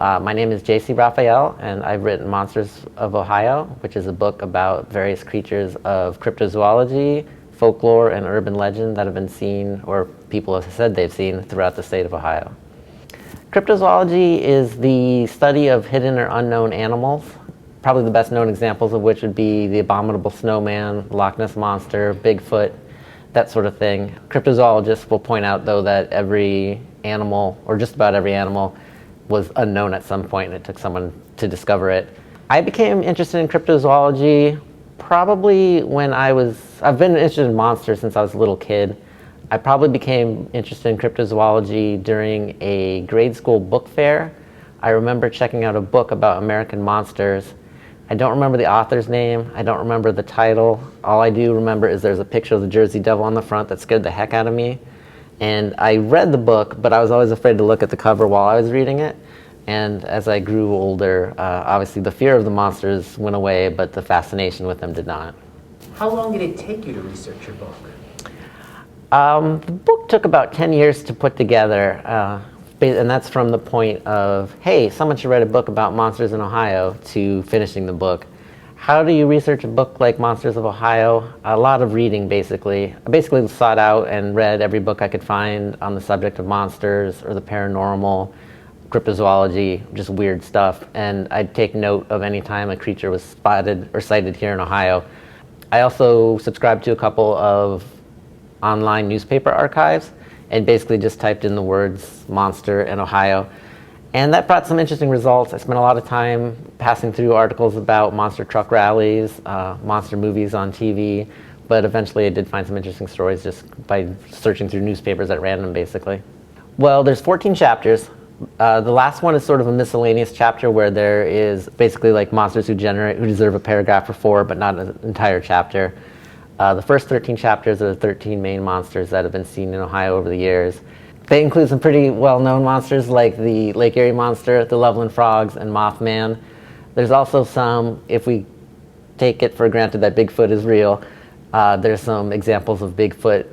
My name is J.C. Raphael, and I've written Monsters of Ohio, which is a book about various creatures of cryptozoology, folklore, and urban legend that have been seen, or people have said they've seen, throughout the state of Ohio. Cryptozoology is the study of hidden or unknown animals, probably the best known examples of which would be the abominable snowman, Loch Ness Monster, Bigfoot, that sort of thing. Cryptozoologists will point out, though, that every animal, or just about every animal, was unknown at some point, and it took someone to discover it. I became interested in cryptozoology probably when I've been interested in monsters since I was a little kid. I probably became interested in cryptozoology during a grade school book fair. I remember checking out a book about American monsters. I don't remember the author's name. I don't remember the title. All I do remember is there's a picture of the Jersey Devil on the front that scared the heck out of me. And I read the book, but I was always afraid to look at the cover while I was reading it. And as I grew older, obviously the fear of the monsters went away, but the fascination with them did not. How long did it take you to research your book? The book took about 10 years to put together, and that's from the point of, hey, someone should write a book about monsters in Ohio, to finishing the book. How do you research a book like Monsters of Ohio? A lot of reading, basically. I basically sought out and read every book I could find on the subject of monsters or the paranormal, cryptozoology, just weird stuff. And I'd take note of any time a creature was spotted or sighted here in Ohio. I also subscribed to a couple of online newspaper archives and basically just typed in the words monster in Ohio. And that brought some interesting results. I spent a lot of time passing through articles about monster truck rallies, monster movies on TV, but eventually I did find some interesting stories just by searching through newspapers at random, basically. Well, there's 14 chapters. The last one is sort of a miscellaneous chapter where there is basically like monsters who deserve a paragraph or four, but not an entire chapter. The first 13 chapters are the 13 main monsters that have been seen in Ohio over the years. They include some pretty well-known monsters like the Lake Erie Monster, the Loveland Frogs, and Mothman. There's also some, if we take it for granted that Bigfoot is real, there's some examples of Bigfoot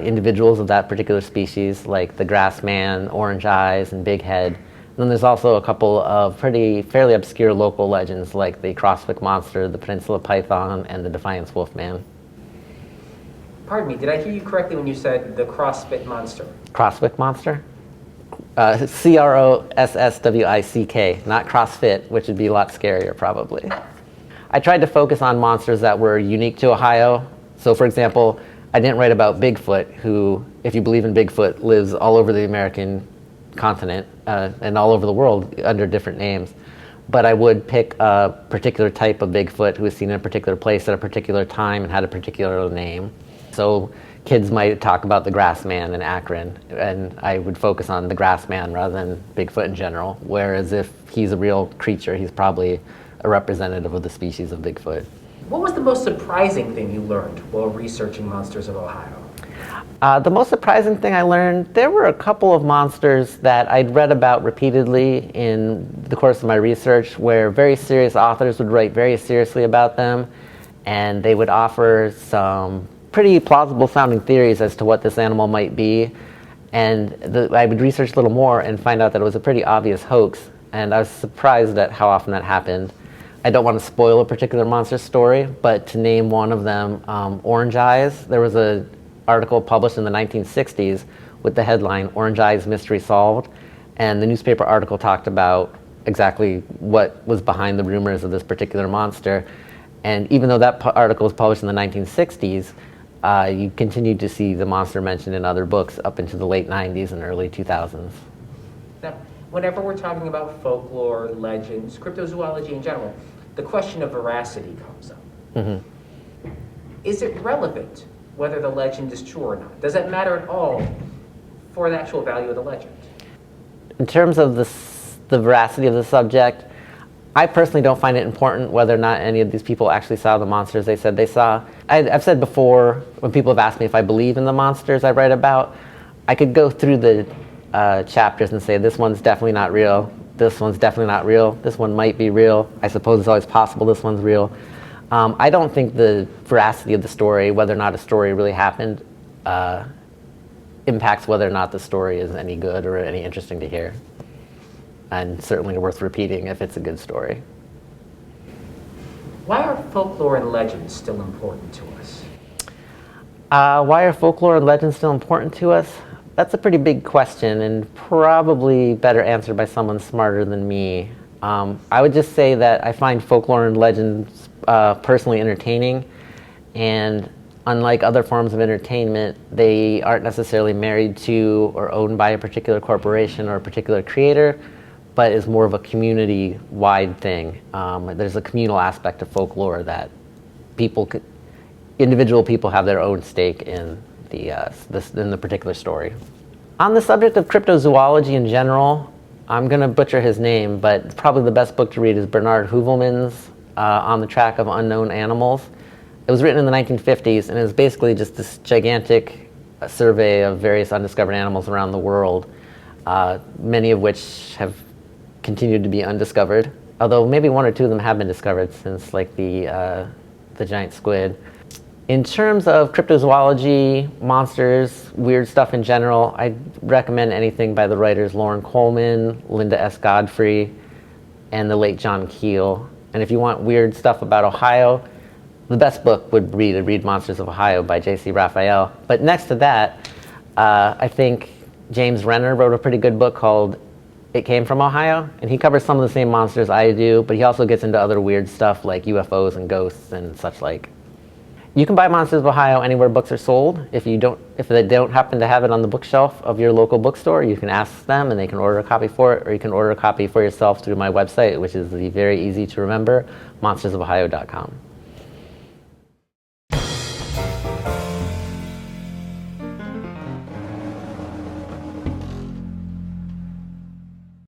individuals of that particular species, like the Grassman, Orange Eyes, and Big Head. And then there's also a couple of fairly obscure local legends, like the Crosswick Monster, the Peninsula Python, and the Defiance Wolfman. Pardon me, did I hear you correctly when you said the CrossFit Monster? Crosswick Monster? Crosswick, not CrossFit, which would be a lot scarier probably. I tried to focus on monsters that were unique to Ohio. So for example, I didn't write about Bigfoot, who, if you believe in Bigfoot, lives all over the American continent and all over the world under different names. But I would pick a particular type of Bigfoot who was seen in a particular place at a particular time and had a particular name. So kids might talk about the Grassman in Akron, and I would focus on the Grassman rather than Bigfoot in general, whereas if he's a real creature, he's probably a representative of the species of Bigfoot. What was the most surprising thing you learned while researching Monsters of Ohio? The most surprising thing I learned, there were a couple of monsters that I'd read about repeatedly in the course of my research, where very serious authors would write very seriously about them, and they would offer some pretty plausible sounding theories as to what this animal might be. And I would research a little more and find out that it was a pretty obvious hoax, and I was surprised at how often that happened. I don't want to spoil a particular monster story, but to name one of them, Orange Eyes. There was an article published in the 1960s with the headline, Orange Eyes Mystery Solved, and the newspaper article talked about exactly what was behind the rumors of this particular monster. And even though that article was published in the 1960s, you continued to see the monster mentioned in other books up into the late 90s and early 2000s. Now, whenever we're talking about folklore, legends, cryptozoology in general, the question of veracity comes up. Mm-hmm. Is it relevant whether the legend is true or not? Does it matter at all for the actual value of the legend? In terms of the veracity of the subject, I personally don't find it important whether or not any of these people actually saw the monsters they said they saw. I've said before, when people have asked me if I believe in the monsters I write about, I could go through the chapters and say, this one's definitely not real, this one's definitely not real, this one might be real, I suppose it's always possible this one's real. I don't think the veracity of the story, whether or not a story really happened, impacts whether or not the story is any good or any interesting to hear. and certainly worth repeating if it's a good story. Why are folklore and legends still important to us? Why are folklore and legends still important to us? That's a pretty big question and probably better answered by someone smarter than me. I would just say that I find folklore and legends personally entertaining, and unlike other forms of entertainment, they aren't necessarily married to or owned by a particular corporation or a particular creator, but is more of a community-wide thing. There's a communal aspect of folklore that individual people have their own stake in the particular story. On the subject of cryptozoology in general, I'm going to butcher his name, but probably the best book to read is Bernard Heuvelmann's On the Track of Unknown Animals. It was written in the 1950s, and it was basically just this gigantic survey of various undiscovered animals around the world, many of which have continued to be undiscovered, although maybe one or two of them have been discovered since, like the giant squid. In terms of cryptozoology, monsters, weird stuff in general, I'd recommend anything by the writers Lauren Coleman, Linda S. Godfrey, and the late John Keel. And if you want weird stuff about Ohio, the best book would be to read Monsters of Ohio by J.C. Raphael. But next to that, I think James Renner wrote a pretty good book called It Came from Ohio, and he covers some of the same monsters I do, but he also gets into other weird stuff like UFOs and ghosts and such like. You can buy Monsters of Ohio anywhere books are sold. If they don't happen to have it on the bookshelf of your local bookstore, you can ask them and they can order a copy for it, or you can order a copy for yourself through my website, which is very easy to remember, monstersofohio.com.